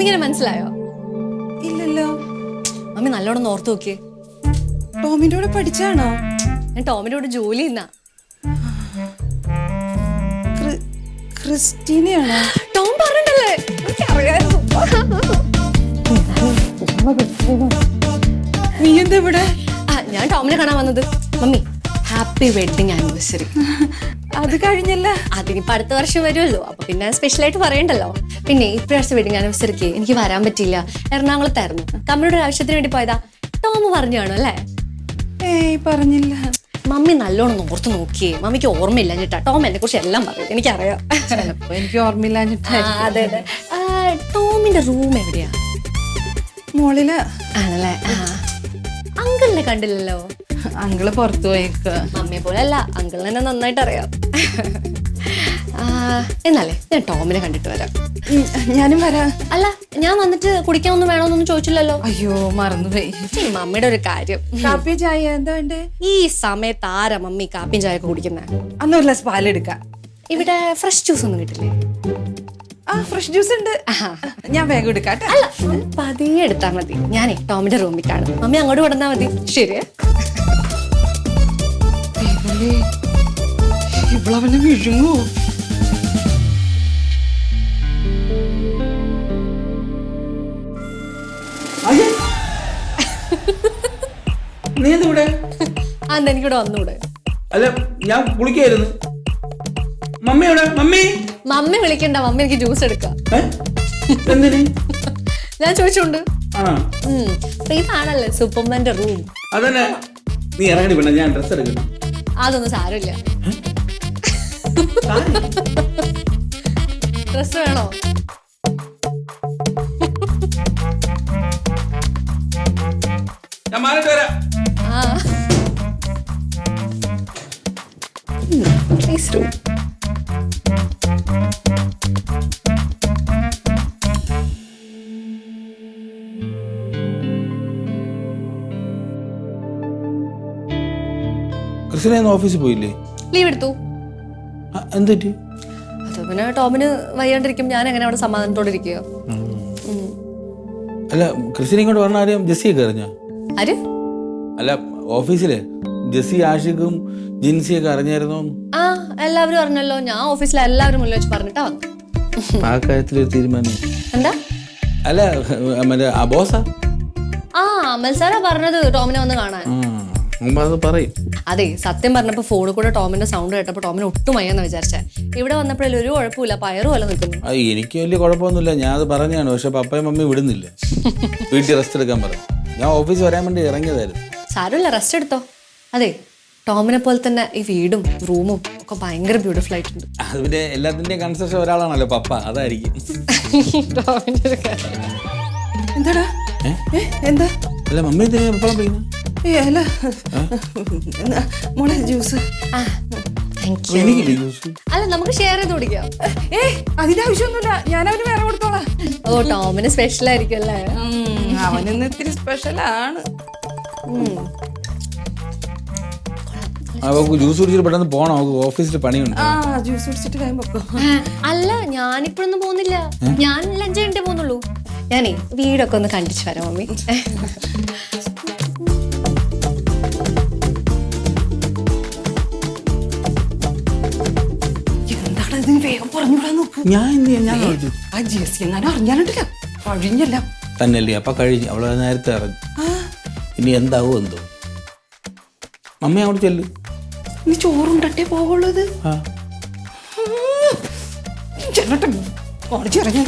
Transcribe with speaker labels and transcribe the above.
Speaker 1: മമ്മിങ്ങനെ മനസ്സിലായോ?
Speaker 2: ഇല്ലല്ലോ.
Speaker 1: മമ്മി നല്ലോണം ഓർത്ത് നോക്കിയേ.
Speaker 2: ടോമിന്റെ കൂടെ പഠിച്ചാണോ?
Speaker 1: ഞാൻ ടോമിന്റെ കൂടെ ജോലി ചെയ്യുന്ന.
Speaker 2: ക്രിസ്റ്റീനയാണോ?
Speaker 1: ടോം പറഞ്ഞിട്ടല്ലേ?
Speaker 2: നീ എന്താ ഇവിടെ?
Speaker 1: ഞാൻ ടോമിനെ കാണാൻ വന്നത്. Mummy happy wedding anniversary.
Speaker 2: അത് കഴിഞ്ഞല്ല.
Speaker 1: അതിനിപ്പോ അടുത്ത വർഷം വരുമല്ലോ, അപ്പൊ പിന്നെ സ്പെഷ്യലായിട്ട് പറയണ്ടല്ലോ. പിന്നെ ഇപ്രാവശ്യത്തെ വെഡിങ് ആനിവേഴ്സറിക്ക് എനിക്ക് വരാൻ പറ്റിയില്ല, എറണാകുളത്തായിരുന്നു. കമ്പനിയുടെ ഒരു ആവശ്യത്തിന് വേണ്ടി പോയതാ. ടോം പറഞ്ഞു കാണും അല്ലേ?
Speaker 2: ഏയ് പറഞ്ഞില്ല.
Speaker 1: മമ്മി നല്ലോണം ഓർത്ത് നോക്കിയേ. മമ്മിക്ക് ഓർമ്മയില്ല ചേട്ടാ. ടോം എന്നെ കുറിച്ച് എല്ലാം പറയും, എനിക്കറിയാം.
Speaker 2: ചിലപ്പോ എനിക്ക് ഓർമ്മയില്ല.
Speaker 1: അതെ അതെ. ടോമിന്റെ റൂം എവിടെയാ?
Speaker 2: മോളില്.
Speaker 1: ആണല്ലേ? അങ്കിളിനെ കണ്ടില്ലല്ലോ.
Speaker 2: അങ്കിള് പുറത്തു പോയേക്ക്.
Speaker 1: മമ്മിയെ പോലെ അല്ല, അങ്കിളിനെ എന്നെ നന്നായിട്ട് അറിയാം. എന്നാലേ ഞാൻ ടോമിനെ കണ്ടിട്ട് വരാം.
Speaker 2: ഞാനും വരാം.
Speaker 1: അല്ല, ഞാൻ വന്നിട്ട് കുടിക്കാൻ ഒന്നും വേണമെന്നൊന്നും ചോദിച്ചില്ലല്ലോ.
Speaker 2: അയ്യോ മറന്നുപോയി.
Speaker 1: മമ്മിയുടെ ഒരു കാര്യം.
Speaker 2: കാപ്പി ചായ എന്താ വേണ്ടേ?
Speaker 1: ഈ സമയത്ത് ആരാ മമ്മി കാപ്പിയും ചായ ഒക്കെ കുടിക്കുന്നേ?
Speaker 2: അന്ന് ഒരു ഗ്ലാസ് പാലെടുക്കാം.
Speaker 1: ഇവിടെ ഫ്രഷ് ജ്യൂസ് ഒന്നും കിട്ടില്ലേ?
Speaker 2: ആ ഫ്രഷ് ജ്യൂസ് ഉണ്ട്. ഞാൻ വേഗം എടുക്കാം.
Speaker 1: അല്ല, പതിയെ എടുത്താ മതി. ഞാനേ ടോമിന്റെ റൂമിൽ കാണും, മമ്മി അങ്ങോട്ട് കൊടുത്താ മതി. ശരി.
Speaker 2: ഇവളവനെ വിഴുങ്ങോ?
Speaker 3: നീ എന്തിവിടെ?
Speaker 1: അന്ന് എനിക്കിവിടെ വന്നൂടെ?
Speaker 3: അല്ല, ഞാൻ കുളിക്കായിരുന്നു. മമ്മി എവിടെ? മമ്മി
Speaker 1: മമ്മി വിളിക്കണ്ട, മമ്മി എനിക്ക് ജ്യൂസ് എടുക്കാം.
Speaker 3: എന്തിന്?
Speaker 1: ഞാൻ ചോദിച്ചോണ്ട്.
Speaker 3: ആ
Speaker 1: ഇതാണല്ലേ സൂപ്പർമാന്റെ റൂം.
Speaker 3: അതന്നെ. നീ ഇറങ്ങി വേണ്ട, ഞാൻ ഡ്രസ് എടുക്കണം.
Speaker 1: അതൊന്നും സാരമില്ല. ഡ്രസ് വേണോ?
Speaker 3: ഞാൻ മാറിട്ട് വരാം.
Speaker 1: Nice room.
Speaker 3: ക്രിസ്ത്യനെ ഓഫീസിൽ പോയില്ലേ?
Speaker 1: ലീവ് എടുത്തു.
Speaker 3: എന്തിട്ട്?
Speaker 1: അത് പിന്നെ ടോമിന് വയ്യാണ്ടിരിക്കും, ഞാൻ എങ്ങനെ അവിടെ സമാധാനത്തോടെ ഇരിക്കുക?
Speaker 3: അല്ല, ക്രിസ്ത്യനെ ഇങ്ങോട്ട് പറഞ്ഞ ആരെയും ജെസ്സിയൊക്കെ അറിഞ്ഞ?
Speaker 1: ആര്?
Speaker 3: അല്ല, ഓഫീസിലെ ജെസ്സി, ആഷിഖും ജിൻസിയൊക്കെ അറിഞ്ഞായിരുന്നോ?
Speaker 1: ആ, എല്ലാവരും അറിഞ്ഞല്ലോ. ഞാൻ ഓഫീസിലെ എല്ലാവരും മുന്നിൽ വെച്ച് പറഞ്ഞിട്ടാ വന്നു.
Speaker 3: ആ കാര്യത്തിലൊരു തീരുമാനം
Speaker 1: എന്താ?
Speaker 3: അല്ല, മറ്റേ ബോസാ?
Speaker 1: ആ, അമൽ സാറാ പറഞ്ഞത് ടോമിനെ വന്ന് കാണാൻ.
Speaker 3: അത് പറയും.
Speaker 1: അതെ, സത്യം പറഞ്ഞപ്പോ ഫോണിൽ കൂടെ ടോമിന്റെ സൗണ്ട് കേട്ടപ്പോ ടോമിന് ഒട്ടും വയ്യെന്ന് വിചാരിച്ചേ. ഇവിടെ വന്നപ്പോഴേ ഒരു കുഴപ്പമില്ല, പയറും അല്ല നിൽക്കുന്നു.
Speaker 3: എനിക്ക് വലിയ കുഴപ്പമൊന്നുമില്ല, ഞാൻ അത് പറഞ്ഞാണ്. പക്ഷെ പപ്പയും മമ്മി വിടുന്നില്ല. വീട്ടിൽ റെസ്റ്റ് എടുക്കാൻ പറഞ്ഞു. ഞാൻ ഓഫീസിൽ വരാൻ വേണ്ടി ഇറങ്ങിയതായിരുന്നു.
Speaker 1: സാരമില്ല, റെസ്റ്റ് എടുത്തോ. അതെ, ടോമിനെ പോലെ തന്നെ ഈ വീടും റൂമും ഒക്കെ ഭയങ്കര ബ്യൂട്ടിഫുൾ ആയിട്ടുണ്ട്.
Speaker 3: അത് പിന്നെ എല്ലാത്തിന്റെയും കൺസ്ട്രക്ഷൻ ഒരാളാണല്ലോ പപ്പ, അതായിരിക്കും.
Speaker 2: എന്താടാ? എന്താ?
Speaker 3: അല്ല, മമ്മി എപ്പോഴും പോയിന്ന്?
Speaker 2: അല്ല മോളെ ജ്യൂസ്.
Speaker 1: അല്ല, നമുക്ക് ഷെയർ ചെയ്ത് കുടിക്കാം.
Speaker 2: അതിന്റെ ആവശ്യമൊന്നുമില്ല, ഞാൻ അവന് വേറെ കൊടുത്തോളാം.
Speaker 1: ഓ, ടോമിന് സ്പെഷ്യൽ ആയിരിക്കും അല്ലേ?
Speaker 2: അവനിന്ന് ഇത്തിരി സ്പെഷ്യലാണ്.
Speaker 3: അവൾക്ക് ജ്യൂസ് കുടിച്ചിട്ട് പെട്ടെന്ന് പോണം, അവൾക്ക് ഓഫീസിൽ പണിയുണ്ട്.
Speaker 2: ജ്യൂസ് കുടിച്ചിട്ട് വേഗം വെക്കോ.
Speaker 1: അല്ല, ഞാനിപ്പോഴൊന്നും പോകുന്നില്ല, ഞാൻ ലഞ്ച് കഴിഞ്ഞിട്ടേ പോകുന്നുള്ളൂ. ഞാനേ വീടൊക്കെ ഒന്ന് കണ്ടിച്ചു വരാം മമ്മി.
Speaker 2: എന്താണ് ഇതിന് വേഗം പറഞ്ഞുവിടാൻ നോക്ക്. ആ ജെസ്സി എങ്ങാനും അറിഞ്ഞാലുണ്ടല്ലോ കഴിഞ്ഞല്ല
Speaker 3: തന്നെയല്ലേ? അപ്പൊ കഴിഞ്ഞു, അവള് നേരത്തെ അറിഞ്ഞു. ഇനി എന്താവോ എന്തോ. മമ്മി അങ്ങോട്ട് ചെല്ലു.
Speaker 2: നീ ചോറുണ്ടേ പോകുള്ളത്. ചെല്ലട്ടെ, ഓടിച്ചിറങ്ങി.